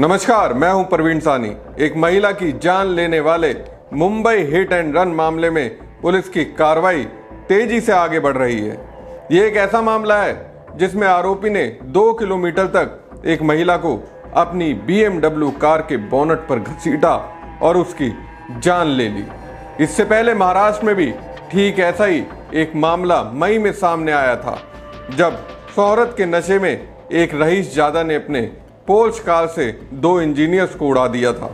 नमस्कार, मैं हूं प्रवीण सानी। एक महिला की जान लेने वाले मुंबई हिट एंड रन मामले में पुलिस की कार्रवाई तेजी से आगे बढ़ रही है। ये एक ऐसा मामला है जिसमें आरोपी ने 2 किलोमीटर तक एक महिला को अपनी BMW कार के बोनट पर घसीटा और उसकी जान ले ली। इससे पहले महाराष्ट्र में भी ठीक ऐसा ही एक मामला मई में सामने आया था, जब शोहरत के नशे में एक रईस जादा ने अपने पोर्श कार से 2 इंजीनियर्स को उड़ा दिया था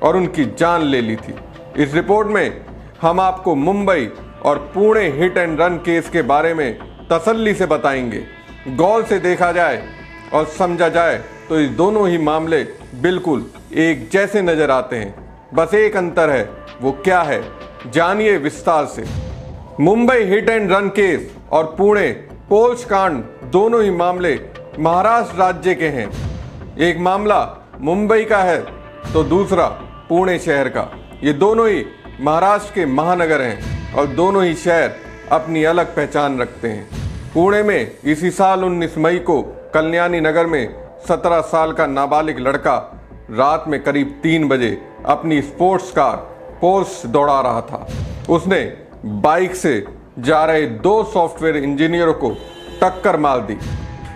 और उनकी जान ले ली थी। इस रिपोर्ट में हम आपको मुंबई और Pune hit and run case के बारे में तसल्ली से बताएंगे। गौर से देखा जाए और समझा जाए तो इस दोनों ही मामले बिल्कुल एक जैसे नजर आते हैं, बस एक अंतर है। वो क्या है, जानिए विस्तार से। Mumbai hit and run case और पुणे पोर्श कांड दोनों ही मामले महाराष्ट्र राज्य के हैं। एक मामला मुंबई का है तो दूसरा पुणे शहर का। ये दोनों ही महाराष्ट्र के महानगर हैं और दोनों ही शहर अपनी अलग पहचान रखते हैं। पुणे में इसी साल 19 मई को कल्याणी नगर में 17 साल का नाबालिग लड़का रात में करीब 3 बजे अपनी स्पोर्ट्स कार पोर्श दौड़ा रहा था। उसने बाइक से जा रहे 2 सॉफ्टवेयर इंजीनियरों को टक्कर मार दी।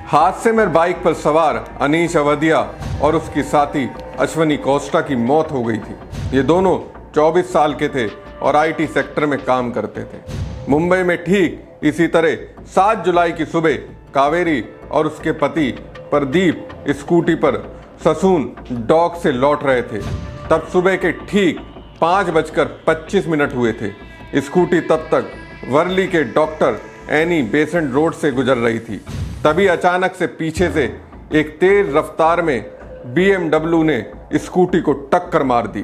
हादसे में बाइक पर सवार अनीश अवधिया और उसकी साथी अश्वनी कोस्टा की मौत हो गई थी। ये दोनों 24 साल के थे और IT सेक्टर में काम करते थे। मुंबई में ठीक इसी तरह 7 जुलाई की सुबह कावेरी और उसके पति प्रदीप स्कूटी पर ससून डॉक से लौट रहे थे। तब सुबह के ठीक 5:25 हुए थे। स्कूटी तब तक वर्ली के डॉक्टर एनी बेसेंट रोड से गुजर रही थी। तभी अचानक से पीछे से एक तेज रफ्तार में BMW ने स्कूटी को टक्कर मार दी।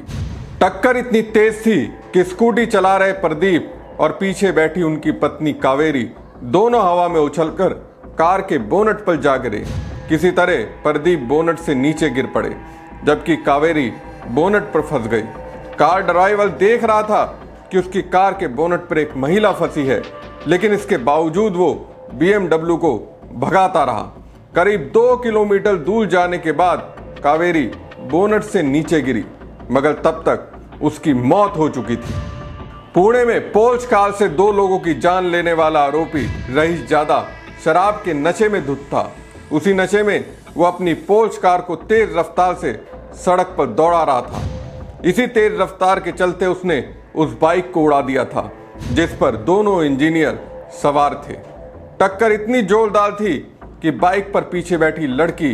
टक्कर इतनी तेज थी कि स्कूटी चला रहे प्रदीप और पीछे बैठी उनकी पत्नी कावेरी दोनों हवा में उछलकर कार के बोनट पर जा गिरे। किसी तरह प्रदीप बोनट से नीचे गिर पड़े, जबकि कावेरी बोनट पर फंस गई। कार ड्राइवर देख रहा था कि उसकी कार के बोनट पर एक महिला फंसी है, लेकिन इसके बावजूद वो BMW को भगाता रहा। करीब 2 किलोमीटर दूर जाने के बाद कावेरी बोनट से नीचे गिरी, मगर तब तक उसकी मौत हो चुकी थी। पुणे में पोर्श कार से 2 लोगों की जान लेने वाला आरोपी रईस जादा शराब के नशे में धुत था। उसी नशे में वो अपनी पोर्श कार को तेज रफ्तार से सड़क पर दौड़ा रहा था। इसी तेज रफ्तार के चलते उसने उस बाइक को उड़ा दिया था जिस पर दोनों इंजीनियर सवार थे। टक्कर इतनी जोरदार थी कि बाइक पर पीछे बैठी लड़की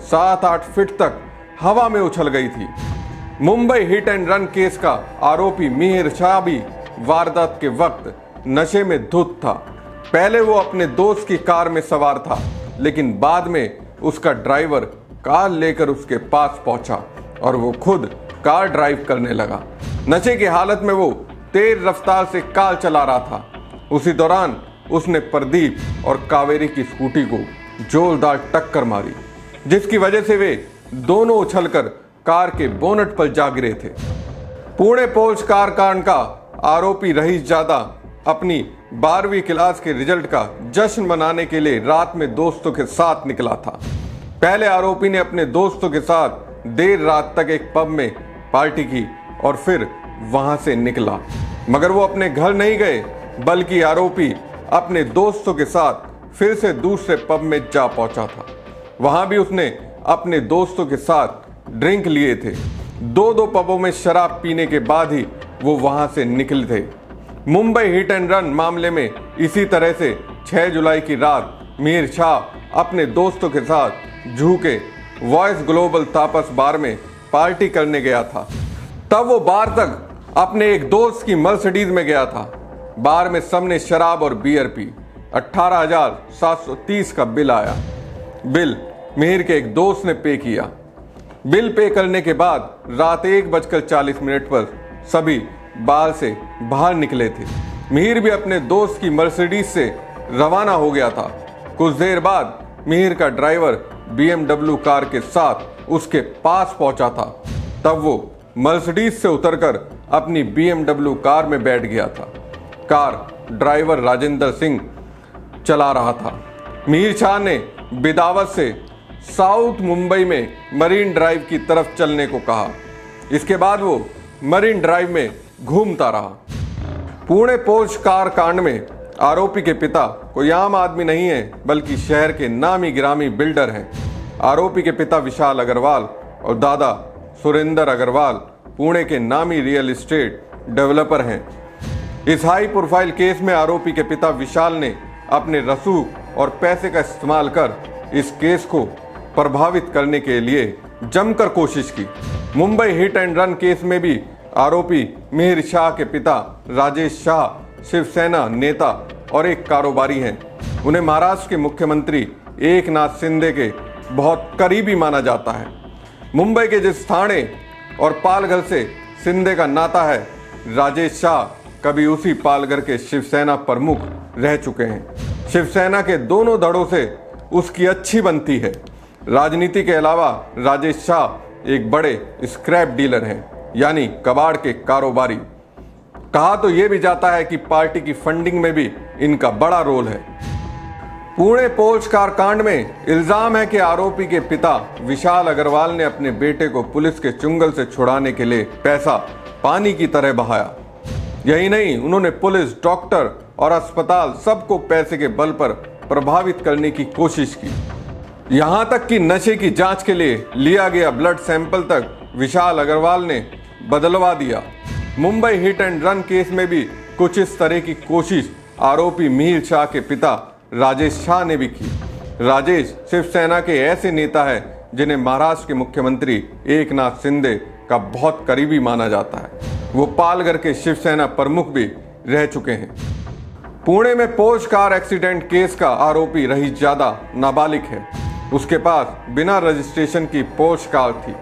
7-8 फीट तक हवा में उछल गई थी। Mumbai hit and run case का आरोपी मिहिर शाह भी वारदात के वक्त नशे में धुत था। पहले वो अपने दोस्त की कार में सवार था, लेकिन बाद में उसका ड्राइवर कार लेकर उसके पास पहुंचा और वो खुद कार ड्राइव करने लगा। नशे की हालत में वो तेज रफ्तार से कार चला रहा था। उसी दौरान उसने प्रदीप और कावेरी की स्कूटी को जोरदार टक्कर मारी, जिसकी वजह से वे दोनों उछलकर कार के बोनट पर जा गिरे थे। पुणे पोर्श कार कांड का आरोपी रईस जादा अपनी 12वीं क्लास के रिजल्ट का जश्न मनाने के लिए रात में दोस्तों के साथ निकला था। पहले आरोपी ने अपने दोस्तों के साथ देर रात तक एक पब में पार्टी की और फिर वहां से निकला, मगर वो अपने घर नहीं गए, बल्कि आरोपी अपने दोस्तों के साथ फिर से दूसरे पब में जा पहुंचा था। वहां भी उसने अपने दोस्तों के साथ ड्रिंक लिए थे। 2 पबों में शराब पीने के बाद ही वो वहां से निकले थे। मुंबई हिट एंड रन मामले में इसी तरह से 6 जुलाई की रात मिहिर शाह अपने दोस्तों के साथ जूहू के वॉइस ग्लोबल तापस बार में पार्टी करने गया था। तब वो बार तक अपने एक दोस्त की मर्सिडीज में गया था। बार में सबने शराब और बियर पी। 18,730 का बिल आया। बिल मिहिर के एक दोस्त ने पे किया। बिल पे करने के बाद रात 1:40 पर सभी बार से बाहर निकले थे। मिहिर भी अपने दोस्त की मर्सिडीज से रवाना हो गया था। कुछ देर बाद मिहिर का ड्राइवर BMW कार के साथ उसके पास पहुंचा था। तब वो मर्सिडीज से उतरकर अपनी BMW कार में बैठ गया था। कार ड्राइवर राजेंद्र सिंह चला रहा था। मिहिर शाह ने बिदावत से साउथ मुंबई में मरीन ड्राइव की तरफ चलने को कहा। इसके बाद वो मरीन ड्राइव में घूमता रहा। पुणे पोर्श कार कांड में आरोपी के पिता कोई आम आदमी नहीं है, बल्कि शहर के नामी गिरामी बिल्डर हैं। आरोपी के पिता विशाल अग्रवाल और दादा सुरेंद्र अग्रवाल पुणे के नामी रियल एस्टेट डेवलपर हैं। इस हाई प्रोफाइल केस में आरोपी के पिता विशाल ने अपने रसूख और पैसे का इस्तेमाल कर इस केस को प्रभावित करने के लिए जमकर कोशिश की। Mumbai hit and run case में भी आरोपी मिहिर शाह के पिता राजेश शाह शिवसेना नेता और एक कारोबारी हैं। उन्हें महाराष्ट्र के मुख्यमंत्री एकनाथ शिंदे के बहुत करीबी माना जाता है। मुंबई के जिस थाने और पालघर से शिंदे का नाता है, राजेश शाह कभी उसी पालघर के शिवसेना प्रमुख रह चुके हैं। शिवसेना के दोनों धड़ों से उसकी अच्छी बनती है। राजनीति के अलावा राजेश शाह एक बड़े स्क्रैप डीलर हैं, यानी कबाड़ के कारोबारी। कहा तो यह भी जाता है कि पार्टी की फंडिंग में भी इनका बड़ा रोल है। पुणे पोर्श कार कांड में इल्जाम है कि आरोपी के पिता विशाल अग्रवाल ने अपने बेटे को पुलिस के चुंगल से छुड़ाने के लिए पैसा पानी की तरह बहाया। यही नहीं, उन्होंने पुलिस, डॉक्टर और अस्पताल सबको पैसे के बल पर प्रभावित करने की कोशिश की। यहां तक कि नशे की जांच के लिए लिया गया ब्लड सैंपल तक विशाल अग्रवाल ने बदलवा दिया। Mumbai hit and run case में भी कुछ इस तरह की कोशिश आरोपी मिहिर शाह के पिता राजेश शाह ने भी की। राजेश शिवसेना के ऐसे नेता हैं जिन्हें महाराष्ट्र के मुख्यमंत्री एकनाथ शिंदे का बहुत करीबी माना जाता है। वो पालघर के शिवसेना प्रमुख भी रह चुके हैं। पुणे में पोर्श कार एक्सीडेंट केस का आरोपी रहीश जादा नाबालिग है। उसके पास बिना रजिस्ट्रेशन की पोर्श कार थी,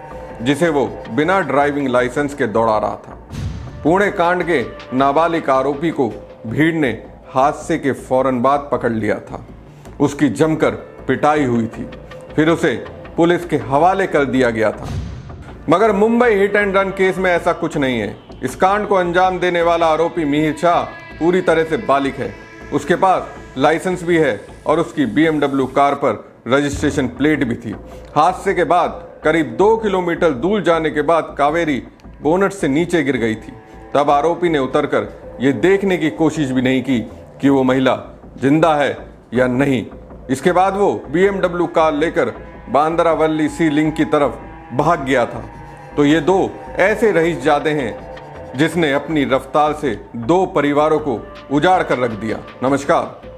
जिसे वो बिना ड्राइविंग लाइसेंस के दौड़ा रहा था। पुणे कांड के नाबालिग आरोपी को भीड़ ने हादसे के फौरन बाद पकड़ लिया था। उसकी जमकर पिटाई हुई थी, फिर उसे पुलिस के हवाले कर दिया गया था। मगर Mumbai hit and run case में ऐसा कुछ नहीं है। इस कांड को अंजाम देने वाला आरोपी मिहिर शाह पूरी तरह से बालिग है। उसके पास लाइसेंस भी है और उसकी BMW कार पर रजिस्ट्रेशन प्लेट भी थी। हादसे के बाद करीब 2 किलोमीटर दूर जाने के बाद कावेरी बोनट से नीचे गिर गई थी। तब आरोपी ने उतरकर ये देखने की कोशिश भी नहीं की कि वो महिला जिंदा है या नहीं। इसके बाद वो BMW कार लेकर बांद्रावली सी लिंक की तरफ भाग गया था। तो ये दो ऐसे रहीश जादे हैं जिसने अपनी रफ्तार से 2 परिवारों को उजाड़ कर रख दिया। नमस्कार।